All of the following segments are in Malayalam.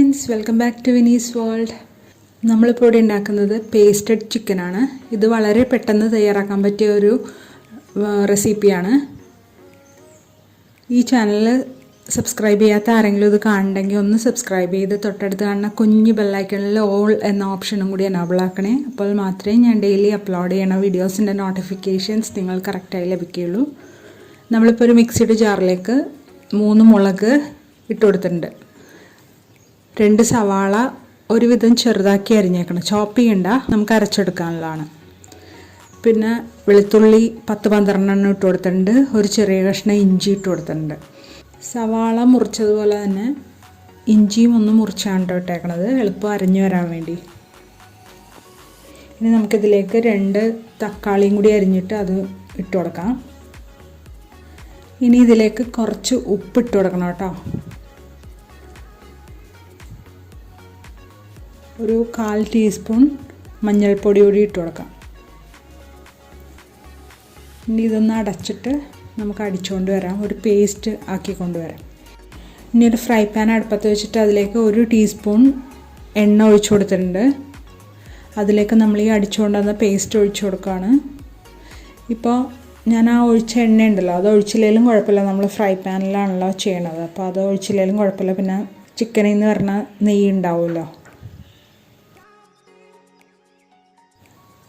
Friends, welcome back to Vini's world. നമ്മളിപ്പോൾ ഇവിടെ ഉണ്ടാക്കുന്നത് പേസ്റ്റഡ് ചിക്കനാണ്. ഇത് വളരെ പെട്ടെന്ന് തയ്യാറാക്കാൻ പറ്റിയ ഒരു റെസിപ്പിയാണ്. ഈ ചാനൽ സബ്സ്ക്രൈബ് ചെയ്യാത്ത ആരെങ്കിലും ഇത് കാണണമെങ്കിൽ ഒന്ന് സബ്സ്ക്രൈബ് ചെയ്ത് തൊട്ടടുത്ത് കാണുന്ന കുഞ്ഞു ബെല്ലൈക്കണിൽ ഓൾ എന്ന ഓപ്ഷനും കൂടി എനേബിൾ ആക്കണേ. അപ്പോൾ മാത്രമേ ഞാൻ ഡെയിലി അപ്ലോഡ് ചെയ്യണ വീഡിയോസിൻ്റെ നോട്ടിഫിക്കേഷൻസ് നിങ്ങൾ കറക്റ്റായി ലഭിക്കുകയുള്ളൂ. നമ്മളിപ്പോൾ ഒരു മിക്സിയുടെ ജാറിലേക്ക് 3 മുളക് ഇട്ട് കൊടുത്തിട്ടുണ്ട്. 2 സവാള ഒരുവിധം ചെറുതാക്കി അരിഞ്ഞേക്കണം, ചോപ്പ് ചെയ്യണ്ട, നമുക്ക് അരച്ചെടുക്കാനുള്ളതാണ്. പിന്നെ വെളുത്തുള്ളി 10-12 ഇട്ട് കൊടുത്തിട്ടുണ്ട്. ഒരു ചെറിയ കഷ്ണം ഇഞ്ചി ഇട്ട് കൊടുത്തിട്ടുണ്ട്. സവാള മുറിച്ചതുപോലെ തന്നെ ഇഞ്ചിയും ഒന്ന് മുറിച്ചാണ് ഇട്ടേക്കണത്, എളുപ്പം അരിഞ്ഞു വരാൻ വേണ്ടി. ഇനി നമുക്കിതിലേക്ക് 2 തക്കാളിയും കൂടി അരിഞ്ഞിട്ട് അത് ഇട്ട് കൊടുക്കാം. ഇനി ഇതിലേക്ക് കുറച്ച് ഉപ്പിട്ട് കൊടുക്കണം കേട്ടോ. ഒരു 1/4 ടീസ്പൂൺ മഞ്ഞൾപ്പൊടി കൂടി ഇട്ട് കൊടുക്കാം. ഇനി ഇതൊന്ന് അടച്ചിട്ട് നമുക്ക് അടിച്ചുകൊണ്ട് വരാം, ഒരു പേസ്റ്റ് ആക്കി കൊണ്ടുവരാം. ഇനി ഒരു ഫ്രൈ പാൻ അടുപ്പത്ത് വെച്ചിട്ട് അതിലേക്ക് 1 ടീസ്പൂൺ എണ്ണ ഒഴിച്ചു കൊടുത്തിട്ടുണ്ട്. അതിലേക്ക് നമ്മൾ ഈ അടിച്ചുകൊണ്ട് വന്ന പേസ്റ്റ് ഒഴിച്ചു കൊടുക്കുകയാണ്. ഇപ്പോൾ ഞാൻ ആ ഒഴിച്ച എണ്ണ ഉണ്ടല്ലോ, അത് ഒഴിച്ചില്ലെങ്കിലും കുഴപ്പമില്ല, നമ്മൾ ഫ്രൈ പാനിലാണല്ലോ ചെയ്യണത്, അപ്പോൾ അത് ഒഴിച്ചില്ലെങ്കിലും കുഴപ്പമില്ല. പിന്നെ ചിക്കനിൽ നിന്ന് പറഞ്ഞ നെയ്യ് ഉണ്ടാവുമല്ലോ.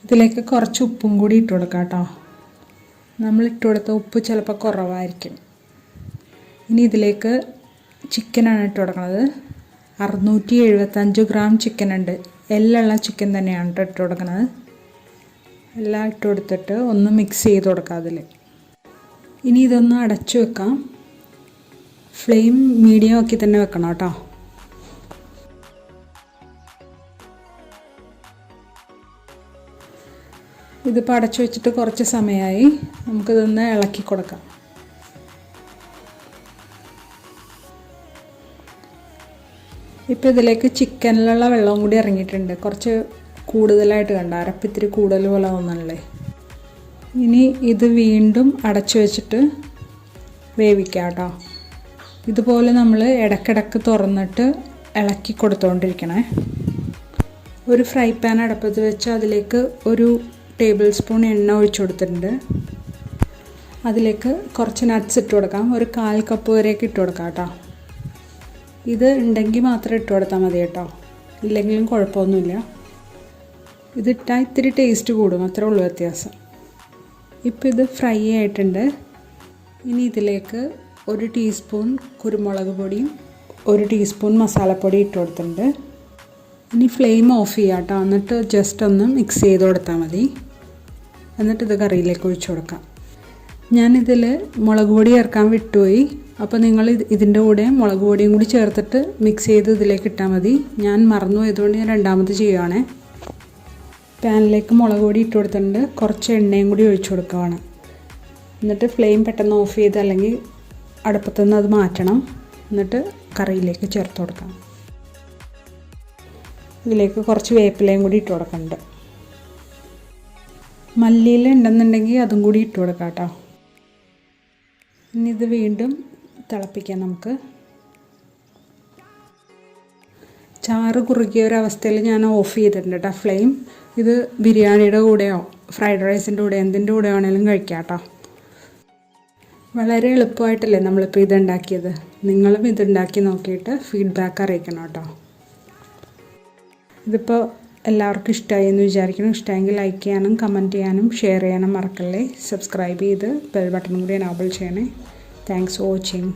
ഇതിലേക്ക് കുറച്ച് ഉപ്പും കൂടി ഇട്ട് കൊടുക്കാം കേട്ടോ. നമ്മൾ ഇട്ട് കൊടുത്ത ഉപ്പ് ചിലപ്പോൾ കുറവായിരിക്കും. ഇനി ഇതിലേക്ക് ചിക്കനാണ് ഇട്ട് കൊടുക്കുന്നത്. 675 ഗ്രാം ചിക്കൻ ഉണ്ട്, എല്ലുള്ള ചിക്കൻ തന്നെയാണ് ഇട്ട് കൊടുക്കുന്നത്. എല്ലാം ഇട്ട് കൊടുത്തിട്ട് ഒന്ന് മിക്സ് ചെയ്ത് കൊടുക്കാം അതിൽ. ഇനി ഇതൊന്ന് അടച്ചു വെക്കാം. ഫ്ലെയിം മീഡിയം ആക്കി തന്നെ വെക്കണം കേട്ടോ. ഇതിപ്പോൾ അടച്ചു വെച്ചിട്ട് കുറച്ച് സമയമായി, നമുക്കിതൊന്ന് ഇളക്കി കൊടുക്കാം. ഇപ്പോൾ ഇതിലേക്ക് ചിക്കനിലുള്ള വെള്ളവും കൂടി ഇറങ്ങിയിട്ടുണ്ട്, കുറച്ച് കൂടുതലായിട്ട് കണ്ട, അരപ്പിത്തിരി കൂടുതൽ പോലെ തോന്നണല്ലേ. ഇനി ഇത് വീണ്ടും അടച്ചു വെച്ചിട്ട് വേവിക്കാം കേട്ടോ. ഇതുപോലെ നമ്മൾ ഇടയ്ക്കിടയ്ക്ക് തുറന്നിട്ട് ഇളക്കി കൊടുത്തുകൊണ്ടിരിക്കണേ. ഒരു ഫ്രൈ പാൻ അടുപ്പത്ത് വെച്ച് അതിലേക്ക് 1 ടേബിൾ സ്പൂൺ എണ്ണ ഒഴിച്ചു കൊടുത്തിട്ടുണ്ട്. അതിലേക്ക് കുറച്ച് നട്ട്സ് ഇട്ട് കൊടുക്കാം. ഒരു 1/4 കപ്പ് വരെയൊക്കെ ഇട്ട് കൊടുക്കാം കേട്ടോ. ഇത് ഉണ്ടെങ്കിൽ മാത്രം ഇട്ട് കൊടുത്താൽ മതി കേട്ടോ, ഇല്ലെങ്കിലും കുഴപ്പമൊന്നുമില്ല. ഇതിട്ടാൽ ഇത്തിരി ടേസ്റ്റ് കൂടും, അത്രേ ഉള്ളൂ വ്യത്യാസം. ഇപ്പോൾ ഇത് ഫ്രൈ ആയിട്ടുണ്ട്. ഇനി ഇതിലേക്ക് 1 ടീസ്പൂൺ കുരുമുളക് പൊടിയും 1 ടീസ്പൂൺ മസാലപ്പൊടി ഇട്ട് കൊടുത്തിട്ടുണ്ട്. ഇനി ഫ്ലെയിം ഓഫ് ചെയ്യാം കേട്ടോ, എന്നിട്ട് ജസ്റ്റ് ഒന്ന് മിക്സ് ചെയ്ത് കൊടുത്താൽ മതി. എന്നിട്ട് ഇത് കറിയിലേക്ക് ഒഴിച്ചു കൊടുക്കാം. ഞാനിതിൽ മുളക് പൊടി ചേർക്കാൻ വിട്ടുപോയി, അപ്പോൾ നിങ്ങൾ ഇതിൻ്റെ കൂടെ മുളക് പൊടിയും കൂടി ചേർത്തിട്ട് മിക്സ് ചെയ്ത് ഇതിലേക്ക് ഇട്ടാൽ മതി. ഞാൻ മറന്നു പോയതുകൊണ്ട് ഞാൻ രണ്ടാമത് ചെയ്യുവാണ്. പാനിലേക്ക് മുളക് പൊടി ഇട്ട് കൊടുത്തിട്ടുണ്ട്, കുറച്ച് എണ്ണയും കൂടി ഒഴിച്ചു കൊടുക്കുകയാണ്. എന്നിട്ട് ഫ്ലെയിം പെട്ടെന്ന് ഓഫ് ചെയ്ത്, അല്ലെങ്കിൽ അടുപ്പത്തുനിന്ന് അത് മാറ്റണം. എന്നിട്ട് കറിയിലേക്ക് ചേർത്ത് കൊടുക്കാം. ഇതിലേക്ക് കുറച്ച് വേപ്പിലയും കൂടി ഇട്ട് കൊടുക്കുന്നുണ്ട്. മല്ലിയില ഉണ്ടെന്നുണ്ടെങ്കിൽ അതും കൂടി ഇട്ട് കൊടുക്കാം കേട്ടോ. ഇനി ഇത് വീണ്ടും തിളപ്പിക്കാം നമുക്ക്. ചാറ് കുറുകിയ ഒരവസ്ഥയിൽ ഞാൻ ഓഫ് ചെയ്തിട്ടുണ്ട് കേട്ടോ ഫ്ലെയിം. ഇത് ബിരിയാണിയുടെ കൂടെയോ ഫ്രൈഡ് റൈസിൻ്റെ കൂടെ എന്തിൻ്റെ കൂടെ വേണമെങ്കിലും കഴിക്കാം കേട്ടോ. വളരെ എളുപ്പമായിട്ടല്ലേ നമ്മളിപ്പോൾ ഇതുണ്ടാക്കിയത്. നിങ്ങളും ഇതുണ്ടാക്കി നോക്കിയിട്ട് ഫീഡ്ബാക്ക് അറിയിക്കണം കേട്ടോ. ഇതിപ്പോൾ എല്ലാവർക്കും ഇഷ്ടമായി എന്ന് വിചാരിക്കണം. ഇഷ്ടമെങ്കിൽ ലൈക്ക് ചെയ്യാനും കമൻറ്റ് ചെയ്യാനും ഷെയർ ചെയ്യാനും മറക്കല്ലേ. സബ്സ്ക്രൈബ് ചെയ്ത് ബെൽ ബട്ടൺ കൂടി എനേബിൾ ചെയ്യണേ. Thanks for watching.